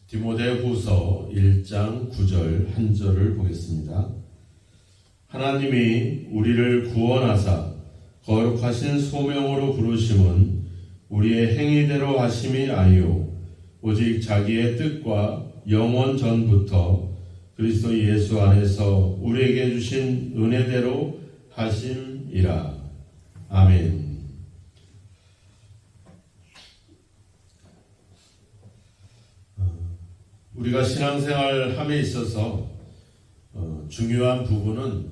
디모데후서 1장 9절 한 절을 보겠습니다. 하나님이 우리를 구원하사 거룩하신 소명으로 부르심은 우리의 행위대로 하심이 아니요 오직 자기의 뜻과 영원 전부터 그리스도 예수 안에서 우리에게 주신 은혜대로 하심이라. 아멘. 우리가 신앙생활 함에 있어서 중요한 부분은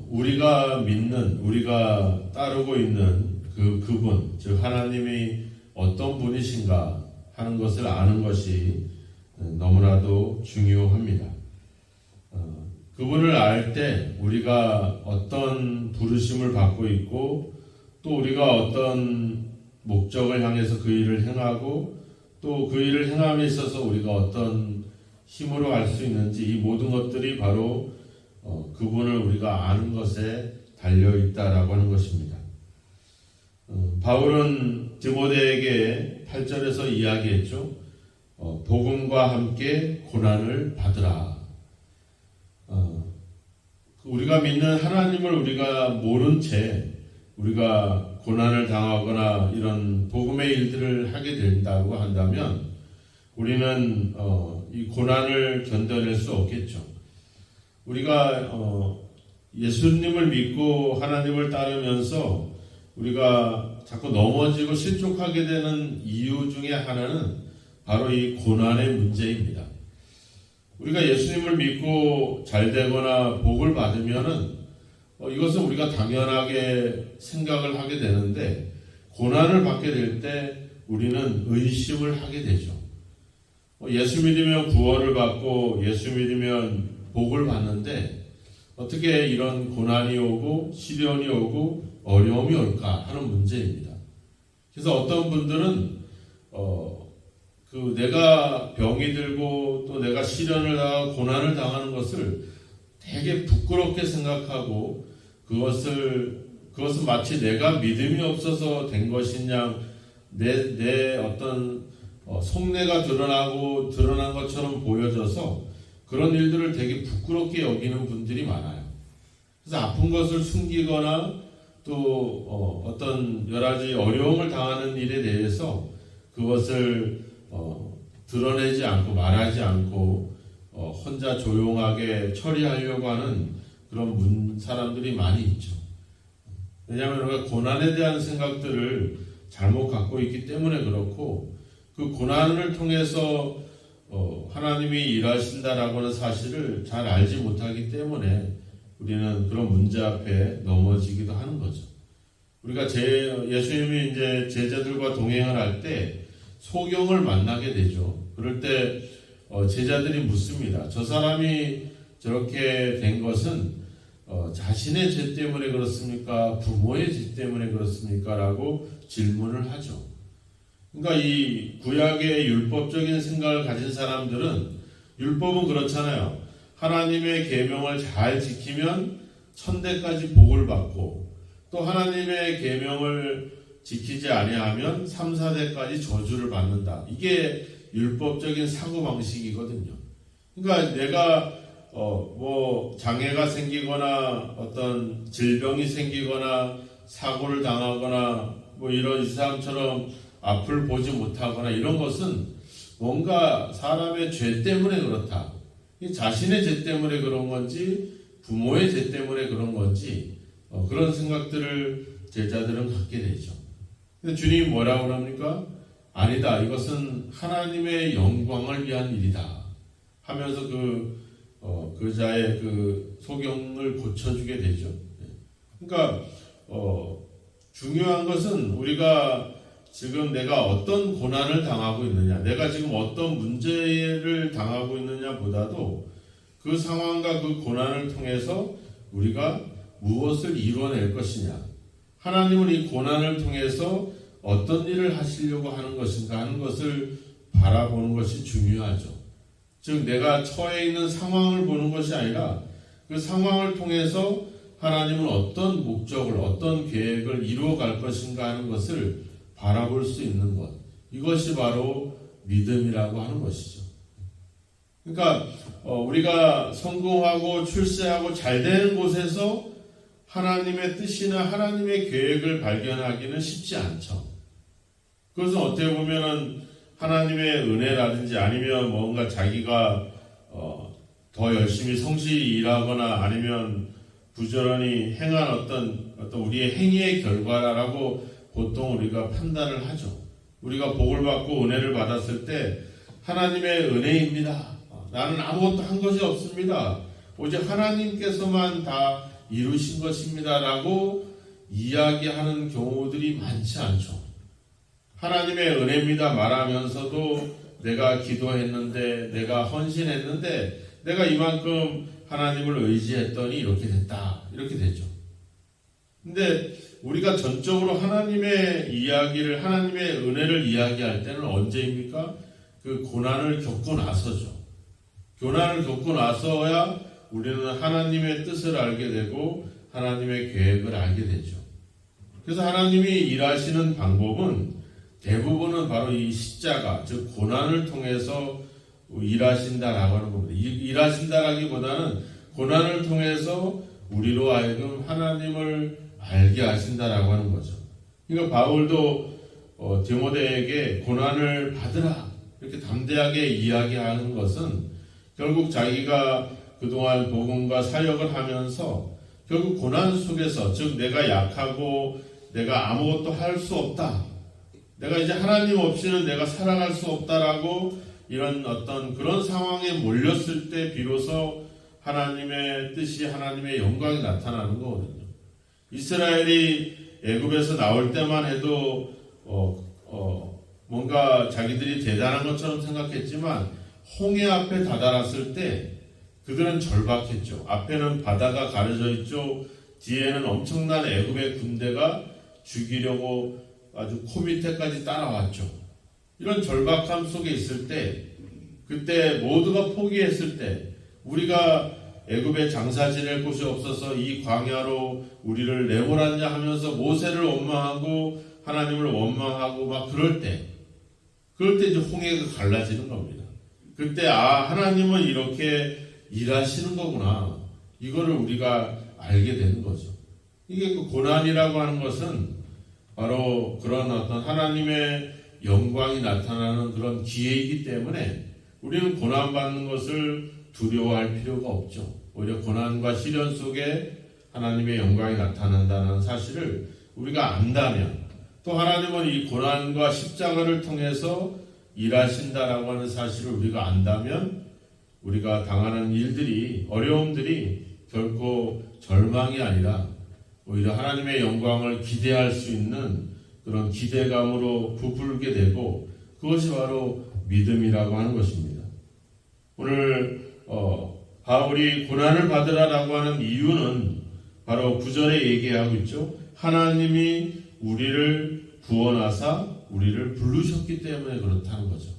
우리가 믿는, 우리가 따르고 있는 그분, 즉 하나님이 어떤 분이신가 하는 것을 아는 것이 너무나도 중요합니다. 그분을 알 때 우리가 어떤 부르심을 받고 있고 또 우리가 어떤 목적을 향해서 그 일을 행하고 또 그 일을 행함에 있어서 우리가 어떤 힘으로 할 수 있는지 이 모든 것들이 바로 그분을 우리가 아는 것에 달려있다라고 하는 것입니다. 바울은 디모데에게 8절에서 이야기했죠. 복음과 함께 고난을 받으라. 우리가 믿는 하나님을 우리가 모른 채 우리가 고난을 당하거나 이런 복음의 일들을 하게 된다고 한다면 우리는 이 고난을 견뎌낼 수 없겠죠. 우리가 예수님을 믿고 하나님을 따르면서 우리가 자꾸 넘어지고 실족하게 되는 이유 중에 하나는 바로 이 고난의 문제입니다. 우리가 예수님을 믿고 잘 되거나 복을 받으면은 이것은 우리가 당연하게 생각을 하게 되는데 고난을 받게 될 때 우리는 의심을 하게 되죠. 예수 믿으면 구원을 받고 예수 믿으면 복을 받는데 어떻게 이런 고난이 오고 시련이 오고 어려움이 올까 하는 문제입니다. 그래서 어떤 분들은 내가 병이 들고 또 내가 시련을 당하고 고난을 당하는 것을 되게 부끄럽게 생각하고 그것은 마치 내가 믿음이 없어서 된 것이냐 내 어떤 속내가 드러난 것처럼 보여져서 그런 일들을 되게 부끄럽게 여기는 분들이 많아요. 그래서 아픈 것을 숨기거나 또 어떤 여러 가지 어려움을 당하는 일에 대해서 그것을 드러내지 않고 말하지 않고 혼자 조용하게 처리하려고 하는 그런 사람들이 많이 있죠. 왜냐하면 우리가 고난에 대한 생각들을 잘못 갖고 있기 때문에 그렇고 그 고난을 통해서 하나님이 일하신다라고 하는 사실을 잘 알지 못하기 때문에 우리는 그런 문제 앞에 넘어지기도 하는 거죠. 우리가 예수님이 이제 제자들과 동행을 할 때 소경을 만나게 되죠. 그럴 때 제자들이 묻습니다. 저 사람이 저렇게 된 것은 자신의 죄 때문에 그렇습니까? 부모의 죄 때문에 그렇습니까? 라고 질문을 하죠. 그러니까 이 구약의 율법적인 생각을 가진 사람들은 율법은 그렇잖아요. 하나님의 계명을 잘 지키면 천대까지 복을 받고 또 하나님의 계명을 지키지 아니하면 3, 4대까지 저주를 받는다. 이게 율법적인 사고방식이거든요. 그러니까 내가 장애가 생기거나 어떤 질병이 생기거나 사고를 당하거나 이런 이 사람처럼 앞을 보지 못하거나 이런 것은 뭔가 사람의 죄 때문에 그렇다. 자신의 죄 때문에 그런 건지 부모의 죄 때문에 그런 건지 그런 생각들을 제자들은 갖게 되죠. 근데 주님이 뭐라고 합니까? 아니다. 이것은 하나님의 영광을 위한 일이다. 하면서 그 자의 그 소경을 고쳐주게 되죠. 그러니까 중요한 것은 우리가 지금 내가 어떤 고난을 당하고 있느냐, 내가 지금 어떤 문제를 당하고 있느냐 보다도 그 상황과 그 고난을 통해서 우리가 무엇을 이루어낼 것이냐, 하나님은 이 고난을 통해서 어떤 일을 하시려고 하는 것인가 하는 것을 바라보는 것이 중요하죠. 즉 내가 처해 있는 상황을 보는 것이 아니라 그 상황을 통해서 하나님은 어떤 목적을, 어떤 계획을 이루어갈 것인가 하는 것을 바라볼 수 있는 것, 이것이 바로 믿음이라고 하는 것이죠. 그러니까 우리가 성공하고 출세하고 잘 되는 곳에서 하나님의 뜻이나 하나님의 계획을 발견하기는 쉽지 않죠. 그것은 어떻게 보면은 하나님의 은혜라든지 아니면 뭔가 자기가 더 열심히 성실히 일하거나 아니면 부지런히 행한 어떤 우리의 행위의 결과라고 보통 우리가 판단을 하죠. 우리가 복을 받고 은혜를 받았을 때 하나님의 은혜입니다. 나는 아무것도 한 것이 없습니다. 오직 하나님께서만 다 이루신 것입니다. 라고 이야기하는 경우들이 많지 않죠. 하나님의 은혜입니다 말하면서도 내가 기도했는데, 내가 헌신했는데, 내가 이만큼 하나님을 의지했더니 이렇게 됐다. 이렇게 되죠. 근데 우리가 전적으로 하나님의 이야기를, 하나님의 은혜를 이야기할 때는 언제입니까? 그 고난을 겪고 나서죠. 고난을 겪고 나서야 우리는 하나님의 뜻을 알게 되고 하나님의 계획을 알게 되죠. 그래서 하나님이 일하시는 방법은 대부분은 바로 이 십자가, 즉 고난을 통해서 일하신다라고 하는 겁니다. 일하신다라기보다는 고난을 통해서 우리로 하여금 하나님을 알게 하신다라고 하는 거죠. 그러니까 바울도 디모데에게 고난을 받으라 이렇게 담대하게 이야기하는 것은 결국 자기가 그동안 복음과 사역을 하면서 결국 고난 속에서, 즉 내가 약하고 내가 아무것도 할 수 없다, 내가 이제 하나님 없이는 내가 살아갈 수 없다라고 이런 어떤 그런 상황에 몰렸을 때 비로소 하나님의 뜻이, 하나님의 영광이 나타나는 거거든요. 이스라엘이 애굽에서 나올 때만 해도 뭔가 자기들이 대단한 것처럼 생각했지만 홍해 앞에 다다랐을 때 그들은 절박했죠. 앞에는 바다가 가려져 있죠. 뒤에는 엄청난 애굽의 군대가 죽이려고 아주 코밑에까지 따라왔죠. 이런 절박함 속에 있을 때, 그때 모두가 포기했을 때, 우리가 애굽에 장사 지낼 곳이 없어서 이 광야로 우리를 내몰았냐 하면서 모세를 원망하고 하나님을 원망하고 막 그럴 때 이제 홍해가 갈라지는 겁니다. 그때 하나님은 이렇게 일하시는 거구나, 이거를 우리가 알게 되는 거죠. 이게 그 고난이라고 하는 것은 바로 그런 어떤 하나님의 영광이 나타나는 그런 기회이기 때문에 우리는 고난받는 것을 두려워할 필요가 없죠. 오히려 고난과 시련 속에 하나님의 영광이 나타난다는 사실을 우리가 안다면, 또 하나님은 이 고난과 십자가를 통해서 일하신다라고 하는 사실을 우리가 안다면 우리가 당하는 일들이, 어려움들이 결코 절망이 아니라 오히려 하나님의 영광을 기대할 수 있는 그런 기대감으로 부풀게 되고, 그것이 바로 믿음이라고 하는 것입니다. 오늘 바울이 고난을 받으라라고 하는 이유는 바로 9절에 얘기하고 있죠. 하나님이 우리를 구원하사 우리를 부르셨기 때문에 그렇다는 거죠.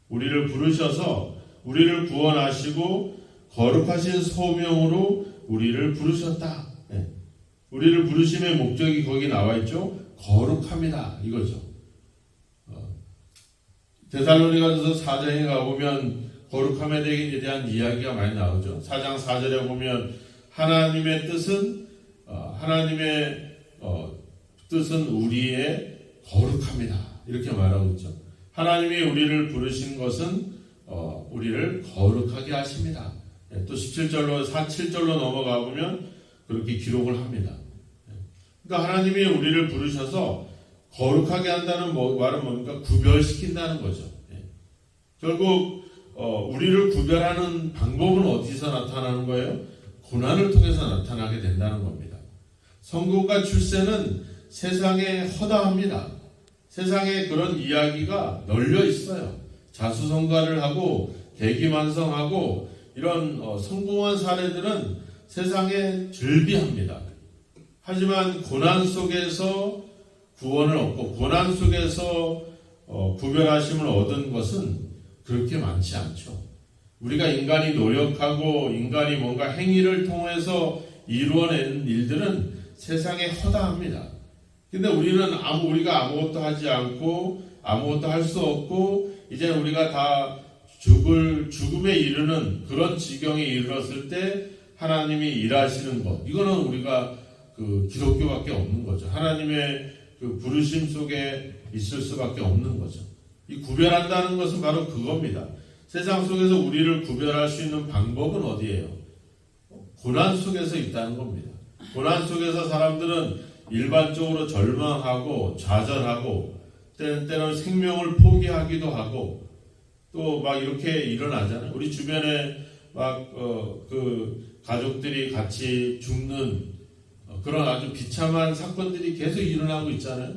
우리를 부르셔서 우리를 구원하시고 거룩하신 소명으로 우리를 부르셨다. 우리를 부르심의 목적이 거기 나와 있죠. 거룩합니다, 이거죠. 데살로니가서 4장에 가보면 거룩함에 대한 이야기가 많이 나오죠. 4장 4절에 보면 하나님의 뜻은 우리의 거룩합니다, 이렇게 말하고 있죠. 하나님이 우리를 부르신 것은 우리를 거룩하게 하십니다. 또 7절로 넘어가 보면 그렇게 기록을 합니다. 그러니까 하나님이 우리를 부르셔서 거룩하게 한다는 말은 뭡니까? 구별시킨다는 거죠. 결국 우리를 구별하는 방법은 어디서 나타나는 거예요? 고난을 통해서 나타나게 된다는 겁니다. 성공과 출세는 세상에 허다합니다. 세상에 그런 이야기가 널려 있어요. 자수성가를 하고 대기만성하고 이런 성공한 사례들은 세상에 즐비합니다. 하지만 고난 속에서 구원을 얻고 고난 속에서 구별하심을 얻은 것은 그렇게 많지 않죠. 우리가 인간이 노력하고 인간이 뭔가 행위를 통해서 이루어낸 일들은 세상에 허다합니다. 근데 우리가 아무것도 하지 않고 아무것도 할 수 없고 이제 우리가 다 죽음에 이르는 그런 지경에 이르렀을 때 하나님이 일하시는 것, 이거는 우리가 그 기독교밖에 없는 거죠. 하나님의 그 부르심 속에 있을 수밖에 없는 거죠. 이 구별한다는 것은 바로 그겁니다. 세상 속에서 우리를 구별할 수 있는 방법은 어디예요? 고난 속에서 있다는 겁니다. 고난 속에서 사람들은 일반적으로 절망하고 좌절하고 때는 생명을 포기하기도 하고 또 막 이렇게 일어나잖아요. 우리 주변에 막 그 가족들이 같이 죽는 그런 아주 비참한 사건들이 계속 일어나고 있잖아요.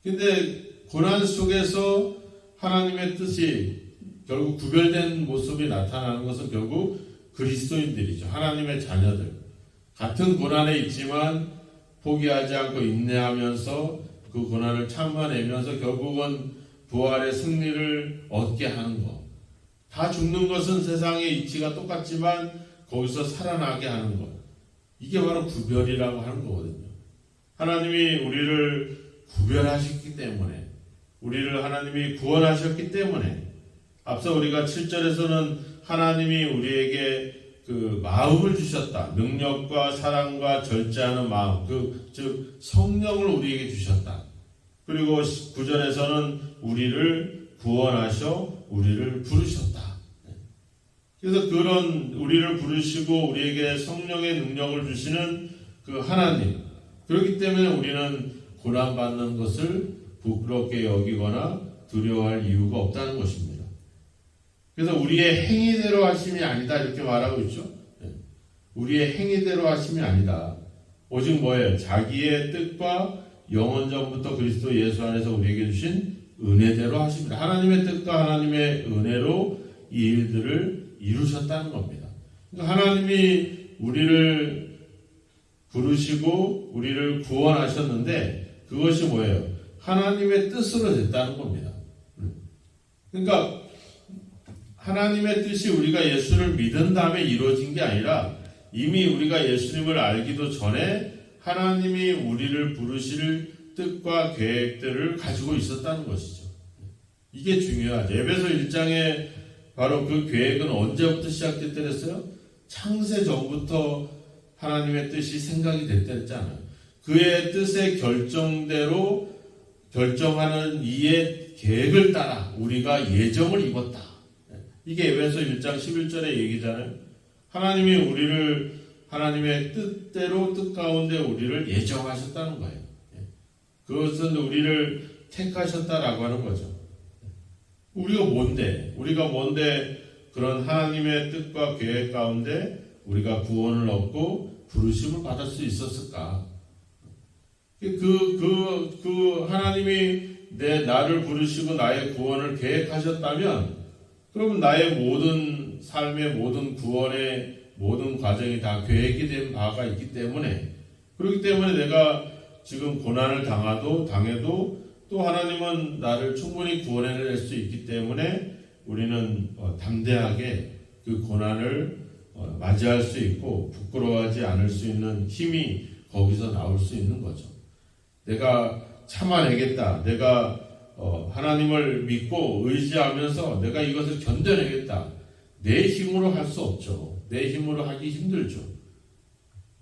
근데 고난 속에서 하나님의 뜻이 결국 구별된 모습이 나타나는 것은 결국 그리스도인들이죠. 하나님의 자녀들. 같은 고난에 있지만 포기하지 않고 인내하면서 그 고난을 참아내면서 결국은 부활의 승리를 얻게 하는 것. 다 죽는 것은 세상의 이치가 똑같지만 거기서 살아나게 하는 것. 이게 바로 구별이라고 하는 거거든요. 하나님이 우리를 구별하셨기 때문에, 우리를 하나님이 구원하셨기 때문에, 앞서 우리가 7절에서는 하나님이 우리에게 그 마음을 주셨다. 능력과 사랑과 절제하는 마음, 즉 성령을 우리에게 주셨다. 그리고 9절에서는 우리를 구원하셔 우리를 부르셨다. 그래서 그런 우리를 부르시고 우리에게 성령의 능력을 주시는 그 하나님, 그렇기 때문에 우리는 고난받는 것을 부끄럽게 여기거나 두려워할 이유가 없다는 것입니다. 그래서 우리의 행위대로 하심이 아니다 이렇게 말하고 있죠. 우리의 행위대로 하심이 아니다. 오직 뭐예요? 자기의 뜻과 영원전부터 그리스도 예수 안에서 우리에게 주신 은혜대로 하십니다. 하나님의 뜻과 하나님의 은혜로 이 일들을 이루셨다는 겁니다. 그러니까 하나님이 우리를 부르시고 우리를 구원하셨는데 그것이 뭐예요? 하나님의 뜻으로 됐다는 겁니다. 그러니까 하나님의 뜻이 우리가 예수를 믿은 다음에 이루어진 게 아니라 이미 우리가 예수님을 알기도 전에 하나님이 우리를 부르실 뜻과 계획들을 가지고 있었다는 것이죠. 이게 중요하죠. 에베소 1장에 바로 그 계획은 언제부터 시작됐더랬어요? 창세 전부터 하나님의 뜻이 생각이 됐다잖아요. 그의 뜻의 결정대로 결정하는 이의 계획을 따라 우리가 예정을 입었다. 이게 에베소 1장 11절의 얘기잖아요. 하나님이 우리를 하나님의 뜻대로 뜻 가운데 우리를 예정하셨다는 거예요. 그것은 우리를 택하셨다라고 하는 거죠. 우리가 뭔데 그런 하나님의 뜻과 계획 가운데 우리가 구원을 얻고 부르심을 받을 수 있었을까? 그 하나님이 나를 부르시고 나의 구원을 계획하셨다면 그러면 나의 모든 삶의 모든 구원의 모든 과정이 다 계획이 된 바가 있기 때문에 그렇기 때문에 내가 지금 고난을 당해도 또 하나님은 나를 충분히 구원해낼 수 있기 때문에 우리는 담대하게 그 고난을 맞이할 수 있고 부끄러워하지 않을 수 있는 힘이 거기서 나올 수 있는 거죠. 내가 참아내겠다. 내가 하나님을 믿고 의지하면서 내가 이것을 견뎌내겠다. 내 힘으로 할 수 없죠. 내 힘으로 하기 힘들죠.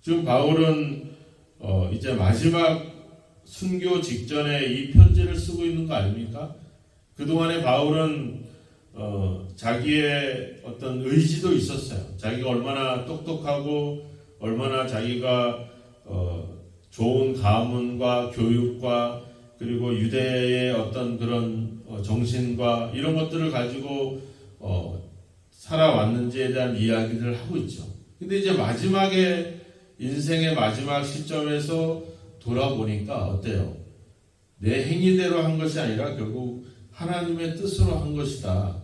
지금 바울은 이제 마지막 순교 직전에 이 편지를 쓰고 있는 거 아닙니까? 그동안에 바울은 자기의 어떤 의지도 있었어요. 자기가 얼마나 똑똑하고 얼마나 자기가 좋은 가문과 교육과 그리고 유대의 어떤 그런 정신과 이런 것들을 가지고 살아왔는지에 대한 이야기를 하고 있죠. 근데 이제 마지막에 인생의 마지막 시점에서 돌아보니까 어때요? 내 행위대로 한 것이 아니라 결국 하나님의 뜻으로 한 것이다.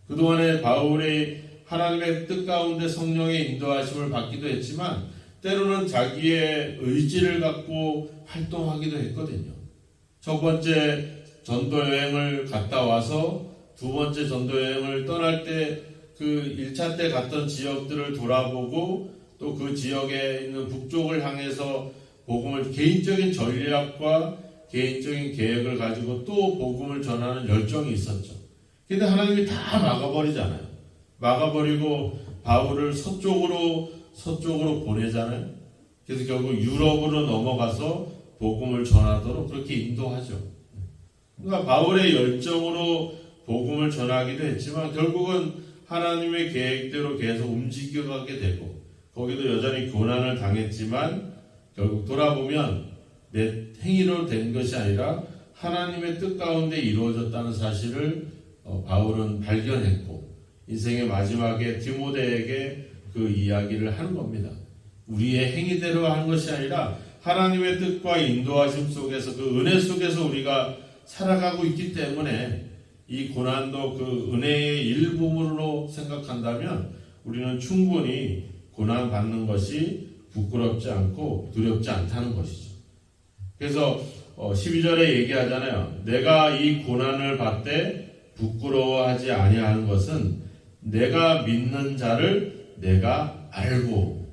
그동안에 바울이 하나님의 뜻 가운데 성령의 인도하심을 받기도 했지만 때로는 자기의 의지를 갖고 활동하기도 했거든요. 첫 번째 전도여행을 갔다 와서 두 번째 전도여행을 떠날 때 그 1차 때 갔던 지역들을 돌아보고 또 그 지역에 있는 북쪽을 향해서 복음을 개인적인 전략과 개인적인 계획을 가지고 또 복음을 전하는 열정이 있었죠. 근데 하나님이 다 막아버리잖아요. 막아버리고 바울을 서쪽으로 보내잖아요. 그래서 결국 유럽으로 넘어가서 복음을 전하도록 그렇게 인도하죠. 그러니까 바울의 열정으로 복음을 전하기도 했지만 결국은 하나님의 계획대로 계속 움직여가게 되고 거기도 여전히 고난을 당했지만 결국 돌아보면 내 행위로 된 것이 아니라 하나님의 뜻 가운데 이루어졌다는 사실을 바울은 발견했고 인생의 마지막에 디모데에게 그 이야기를 하는 겁니다. 우리의 행위대로 한 것이 아니라 하나님의 뜻과 인도하심 속에서 그 은혜 속에서 우리가 살아가고 있기 때문에 이 고난도 그 은혜의 일부분으로 생각한다면 우리는 충분히 고난 받는 것이 부끄럽지 않고 두렵지 않다는 것이죠. 그래서 12절에 얘기하잖아요. 내가 이 고난을 받되 부끄러워하지 아니하는 것은 내가 믿는 자를 내가 알고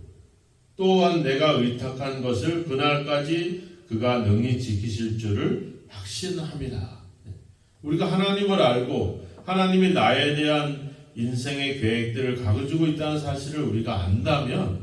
또한 내가 의탁한 것을 그날까지 그가 능히 지키실 줄을 확신합니다. 우리가 하나님을 알고 하나님이 나에 대한 인생의 계획들을 가지고 있다는 사실을 우리가 안다면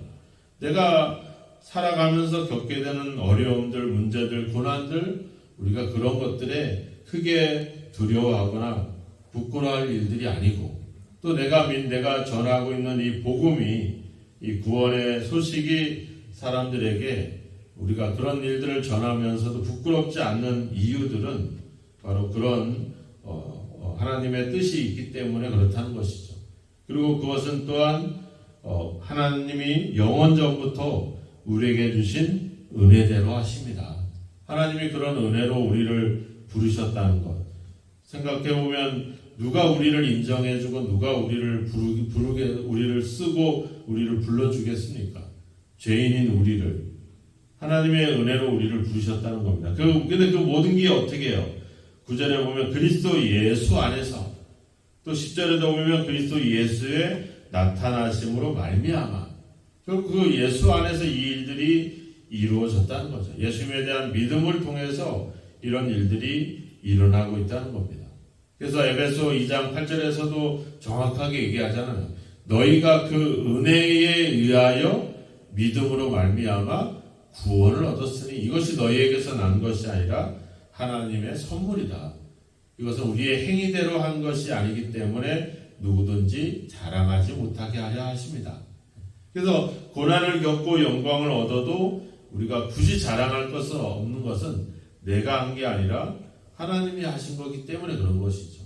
내가 살아가면서 겪게 되는 어려움들, 문제들, 고난들 우리가 그런 것들에 크게 두려워하거나 부끄러워할 일들이 아니고 또 내가 전하고 있는 이 복음이 이 구원의 소식이 사람들에게 우리가 그런 일들을 전하면서도 부끄럽지 않는 이유들은 바로 그런 하나님의 뜻이 있기 때문에 그렇다는 것이죠. 그리고 그것은 또한 하나님이 영원전부터 우리에게 주신 은혜대로 하십니다. 하나님이 그런 은혜로 우리를 부르셨다는 것. 생각해보면 누가 우리를 인정해주고 누가 우리를 우리를 쓰고 우리를 불러주겠습니까? 죄인인 우리를. 하나님의 은혜로 우리를 부르셨다는 겁니다. 근데 그 모든 게 어떻게 해요? 9절에 보면 그리스도 예수 안에서 또 10절에도 보면 그리스도 예수의 나타나심으로 말미암아 결국 그 예수 안에서 이 일들이 이루어졌다는 거죠. 예수님에 대한 믿음을 통해서 이런 일들이 일어나고 있다는 겁니다. 그래서 에베소 2장 8절에서도 정확하게 얘기하잖아요. 너희가 그 은혜에 의하여 믿음으로 말미암아 구원을 얻었으니 이것이 너희에게서 난 것이 아니라 하나님의 선물이다. 이것은 우리의 행위대로 한 것이 아니기 때문에 누구든지 자랑하지 못하게 하려 하십니다. 그래서 고난을 겪고 영광을 얻어도 우리가 굳이 자랑할 것은 없는 것은 내가 한 게 아니라 하나님이 하신 거기 때문에 그런 것이죠.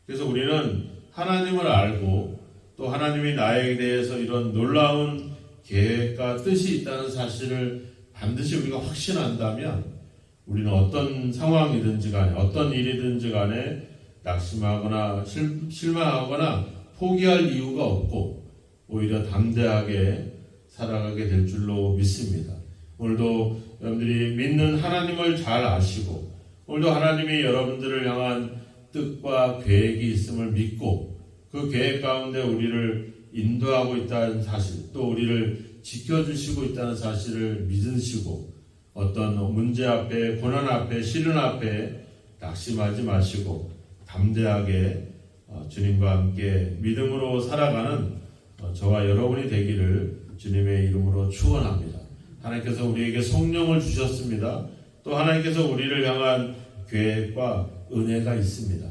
그래서 우리는 하나님을 알고 또 하나님이 나에 대해서 이런 놀라운 계획과 뜻이 있다는 사실을 반드시 우리가 확신한다면 우리는 어떤 상황이든지 간에 어떤 일이든지 간에 낙심하거나 실망하거나 포기할 이유가 없고 오히려 담대하게 살아가게 될 줄로 믿습니다. 오늘도 여러분들이 믿는 하나님을 잘 아시고 오늘도 하나님이 여러분들을 향한 뜻과 계획이 있음을 믿고 그 계획 가운데 우리를 인도하고 있다는 사실 또 우리를 지켜주시고 있다는 사실을 믿으시고 어떤 문제 앞에 고난 앞에 시련 앞에 낙심하지 마시고 담대하게 주님과 함께 믿음으로 살아가는 저와 여러분이 되기를 주님의 이름으로 축원합니다. 하나님께서 우리에게 성령을 주셨습니다. 또 하나님께서 우리를 향한 계획과 은혜가 있습니다.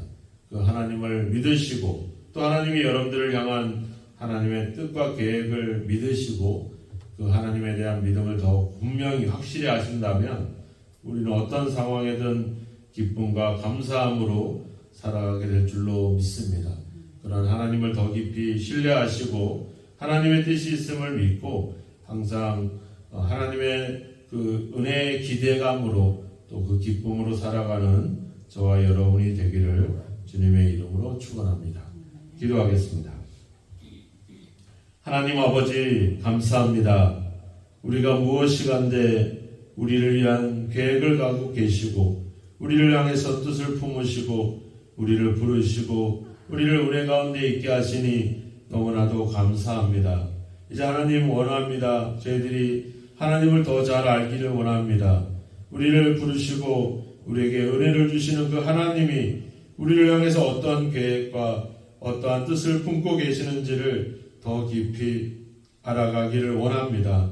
그 하나님을 믿으시고 또 하나님이 여러분들을 향한 하나님의 뜻과 계획을 믿으시고 그 하나님에 대한 믿음을 더 분명히 확실히 하신다면 우리는 어떤 상황에든 기쁨과 감사함으로 살아가게 될 줄로 믿습니다. 그런 하나님을 더 깊이 신뢰하시고 하나님의 뜻이 있음을 믿고 항상 하나님의 그 은혜의 기대감으로 또 그 기쁨으로 살아가는 저와 여러분이 되기를 주님의 이름으로 축원합니다. 기도하겠습니다. 하나님 아버지 감사합니다. 우리가 무엇이간데 우리를 위한 계획을 갖고 계시고 우리를 향해서 뜻을 품으시고 우리를 부르시고 우리를 은혜 가운데 있게 하시니 너무나도 감사합니다. 이제 하나님 원합니다. 저희들이 하나님을 더 잘 알기를 원합니다. 우리를 부르시고 우리에게 은혜를 주시는 그 하나님이 우리를 향해서 어떠한 계획과 어떠한 뜻을 품고 계시는지를 더 깊이 알아가기를 원합니다.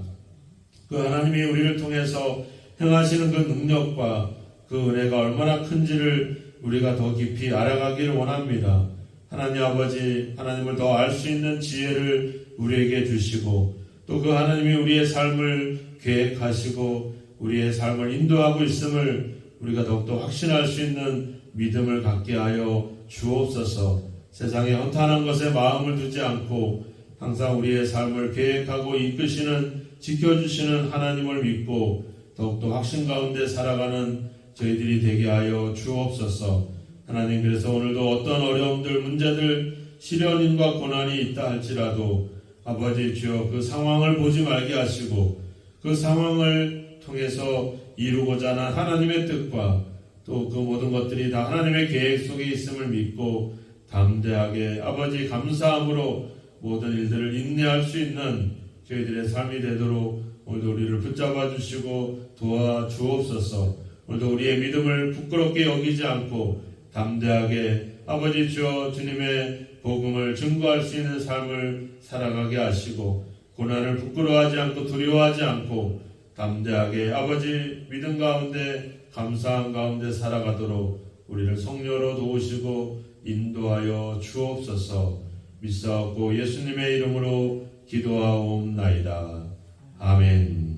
그 하나님이 우리를 통해서 행하시는 그 능력과 그 은혜가 얼마나 큰지를 우리가 더 깊이 알아가기를 원합니다. 하나님 아버지, 하나님을 더 알 수 있는 지혜를 우리에게 주시고 또 그 하나님이 우리의 삶을 계획하시고 우리의 삶을 인도하고 있음을 우리가 더욱더 확신할 수 있는 믿음을 갖게 하여 주옵소서. 세상에 허탄한 것에 마음을 두지 않고 항상 우리의 삶을 계획하고 이끄시는 지켜주시는 하나님을 믿고 더욱더 확신 가운데 살아가는 저희들이 되게 하여 주옵소서. 하나님, 그래서 오늘도 어떤 어려움들, 문제들, 시련인과 고난이 있다 할지라도 아버지 주여 그 상황을 보지 말게 하시고 그 상황을 통해서 이루고자 하는 하나님의 뜻과 또 그 모든 것들이 다 하나님의 계획 속에 있음을 믿고 담대하게 아버지 감사함으로 모든 일들을 인내할 수 있는 저희들의 삶이 되도록 오늘도 우리를 붙잡아 주시고 도와주옵소서. 오늘도 우리의 믿음을 부끄럽게 여기지 않고 담대하게 아버지 주여 주님의 복음을 증거할 수 있는 삶을 살아가게 하시고 고난을 부끄러워하지 않고 두려워하지 않고 담대하게 아버지 믿음 가운데 감사함 가운데 살아가도록 우리를 성령으로 도우시고 인도하여 주옵소서. 믿사옵고 예수님의 이름으로 기도하옵나이다. 아멘.